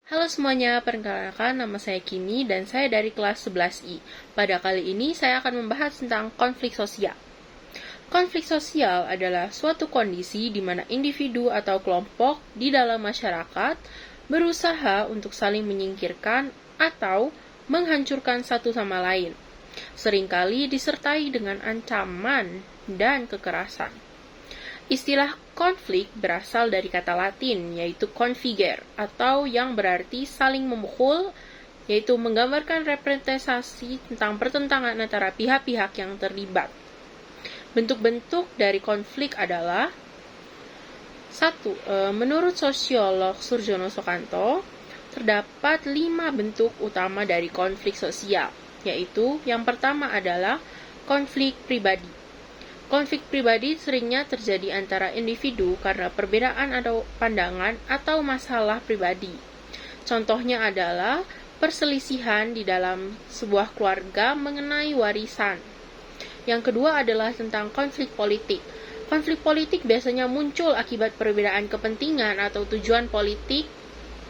Halo semuanya, perkenalkan nama saya Kimi dan saya dari kelas 11I. Pada kali ini saya akan membahas tentang konflik sosial. Konflik sosial adalah suatu kondisi di mana individu atau kelompok di dalam masyarakat berusaha untuk saling menyingkirkan atau menghancurkan satu sama lain. Seringkali disertai dengan ancaman dan kekerasan. Istilah konflik berasal dari kata Latin, yaitu configere, atau yang berarti saling memukul, yaitu menggambarkan representasi tentang pertentangan antara pihak-pihak yang terlibat. Bentuk-bentuk dari konflik adalah 1. Menurut sosiolog Surjono Soekanto, terdapat 5 bentuk utama dari konflik sosial, yaitu yang pertama adalah konflik pribadi. Konflik pribadi seringnya terjadi antara individu karena perbedaan atau pandangan atau masalah pribadi. Contohnya adalah perselisihan di dalam sebuah keluarga mengenai warisan. Yang kedua adalah tentang konflik politik. Konflik politik biasanya muncul akibat perbedaan kepentingan atau tujuan politik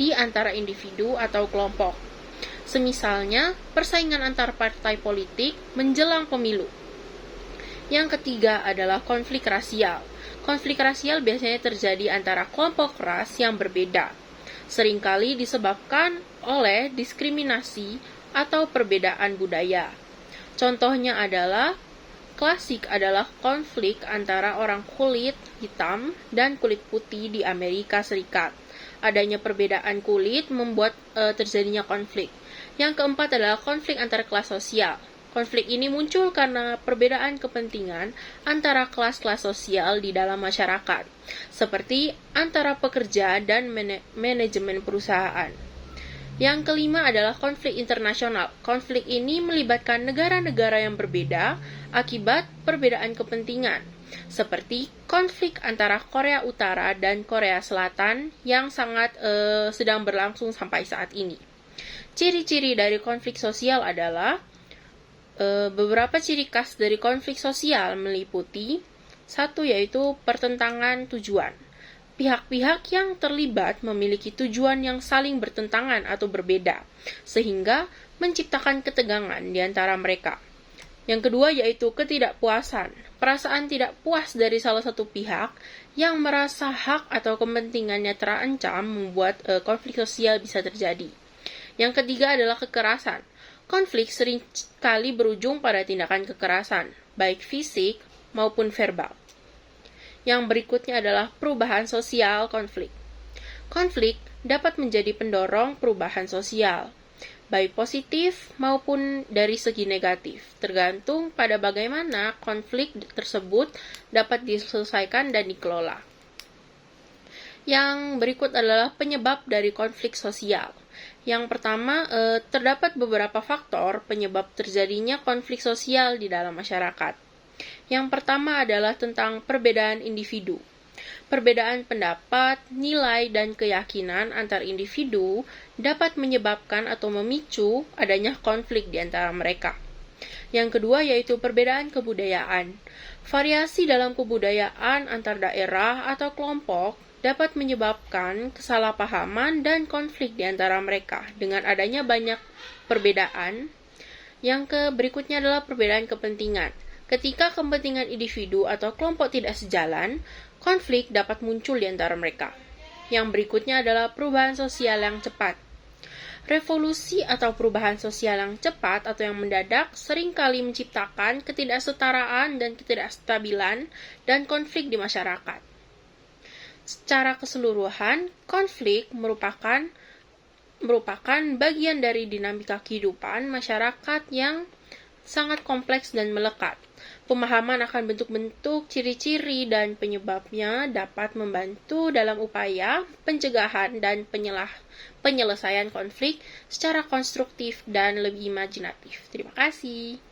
di antara individu atau kelompok. Semisalnya, persaingan antar partai politik menjelang pemilu. Yang ketiga adalah konflik rasial. Konflik rasial biasanya terjadi antara kelompok ras yang berbeda. Seringkali disebabkan oleh diskriminasi atau perbedaan budaya. Contohnya adalah klasik adalah konflik antara orang kulit hitam dan kulit putih di Amerika Serikat. Adanya perbedaan kulit membuat terjadinya konflik. Yang keempat adalah konflik antar kelas sosial. Konflik ini muncul karena perbedaan kepentingan antara kelas-kelas sosial di dalam masyarakat, seperti antara pekerja dan manajemen perusahaan. Yang kelima adalah konflik internasional. Konflik ini melibatkan negara-negara yang berbeda akibat perbedaan kepentingan, seperti konflik antara Korea Utara dan Korea Selatan yang sangat sedang berlangsung sampai saat ini. Ciri-ciri dari konflik sosial adalah beberapa ciri khas dari konflik sosial meliputi 1. Yaitu pertentangan tujuan. Pihak-pihak yang terlibat memiliki tujuan yang saling bertentangan atau berbeda, sehingga menciptakan ketegangan di antara mereka. Yang kedua yaitu ketidakpuasan. Perasaan tidak puas dari salah satu pihak yang merasa hak atau kepentingannya terancam membuat konflik sosial bisa terjadi. Yang ketiga adalah kekerasan. Konflik sering kali berujung pada tindakan kekerasan, baik fisik maupun verbal. Yang berikutnya adalah perubahan sosial konflik. Konflik dapat menjadi pendorong perubahan sosial, baik positif maupun dari segi negatif, tergantung pada bagaimana konflik tersebut dapat diselesaikan dan dikelola. Yang berikut adalah penyebab dari konflik sosial. Yang pertama, terdapat beberapa faktor penyebab terjadinya konflik sosial di dalam masyarakat. Yang pertama adalah tentang perbedaan individu. Perbedaan pendapat, nilai, dan keyakinan antar individu dapat menyebabkan atau memicu adanya konflik di antara mereka. Yang kedua yaitu perbedaan kebudayaan. Variasi dalam kebudayaan antar daerah atau kelompok dapat menyebabkan kesalahpahaman dan konflik di antara mereka dengan adanya banyak perbedaan. Yang berikutnya adalah perbedaan kepentingan. Ketika kepentingan individu atau kelompok tidak sejalan, konflik dapat muncul di antara mereka. Yang berikutnya adalah perubahan sosial yang cepat. Revolusi atau perubahan sosial yang cepat atau yang mendadak seringkali menciptakan ketidaksetaraan dan ketidakstabilan dan konflik di masyarakat. Secara keseluruhan, konflik merupakan bagian dari dinamika kehidupan masyarakat yang sangat kompleks dan melekat. Pemahaman akan bentuk-bentuk, ciri-ciri, dan penyebabnya dapat membantu dalam upaya pencegahan dan penyelesaian konflik secara konstruktif dan lebih imajinatif. Terima kasih.